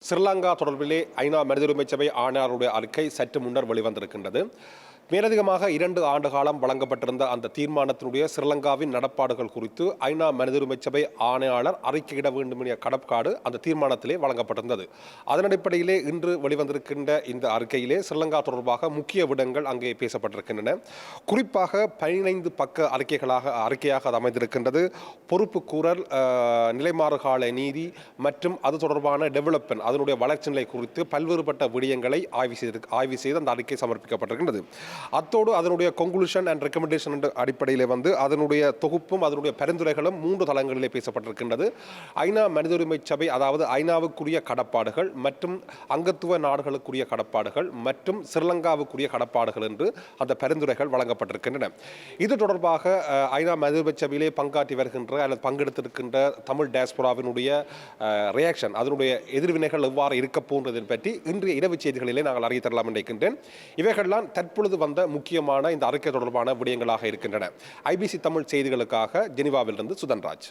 ஸ்ரீலங்கா தொடர்பிலே ஐநா மனித உரிமை சபை ஆணையாளருடைய அறிக்கை சற்று முன்னர் வெளிவந்திருக்கின்றது. மேலதிகமாக 2 ஆண்டு காலம் வழங்கப்பட்டிருந்த அந்த தீர்மானத்தினுடைய ஸ்ரீலங்காவின் நடப்பாடுகள் குறித்து ஐநா மனித உரிமை சபை ஆணையாளர் அறிக்கையிட வேண்டும் என்ற கடப்பாடு அந்த தீர்மானத்திலே வழங்கப்பட்டிருந்தது. அதன் அடிப்படையிலே இன்று வெளிவந்திருக்கின்ற இந்த அறிக்கையிலே ஸ்ரீலங்கா தொடர்பாக முக்கிய விடங்கள் அங்கே பேசப்பட்டிருக்கின்றன. குறிப்பாக 15 பக்க அறிக்கையாக அது அமைந்திருக்கின்றது. பொறுப்புக்கூறல், நிலைமாறுகால நீதி மற்றும் அது தொடர்பான டெவலப்மெண்ட், அதனுடைய வளர்ச்சி நிலை குறித்து பல்வேறுபட்ட விடயங்களை ஆய்வு செய்து அந்த அறிக்கை சமர்ப்பிக்கப்பட்டிருக்கின்றது. அத்தோடு அதனுடைய கன்க்ளூஷன் அண்ட் ரெக்கமெண்டேஷன் என்ற அடிப்படையிலே அதனுடைய தொகுப்பும் அதனுடைய பரிந்துரைகளும் 3 தளங்களிலே பேசப்பட்டிருக்கின்றது. ஐநா மனித உரிமை சபை, அதாவது ஐநாவுக்குரிய கடப்பாடுகள் மற்றும் அங்கத்துவ நாடுகளுக்குரிய கடப்பாடுகள் மற்றும் ஸ்ரீலங்காவுக்குரிய கடப்பாடுகள் என்று அந்த பரிந்துரைகள் வழங்கப்பட்டிருக்கின்றன. இது தொடர்பாக ஐநா மனித உரிமை சபையிலே பங்காற்றி வருகின்ற அல்லது பங்கெடுத்திருக்கின்ற தமிழ் டயஸ்போராவினுடைய ரியாக்ஷன், அதனுடைய எதிர்வினைகள் எவ்வாறு இருக்க போன்றதை பற்றி இன்றைய இரவு செய்திகளிலே நாங்கள் அறிய தரலாம் நினைக்கின்றேன். இவைகள்லாம் தற்பொழுது வந்த முக்கியமான இந்த அறிக்கை தொடர்பான விடயங்களாக இருக்கின்றன. ஐபிசி தமிழ் செய்திகளுக்காக ஜெனீவாவிலிருந்து சுதன்ராஜ்.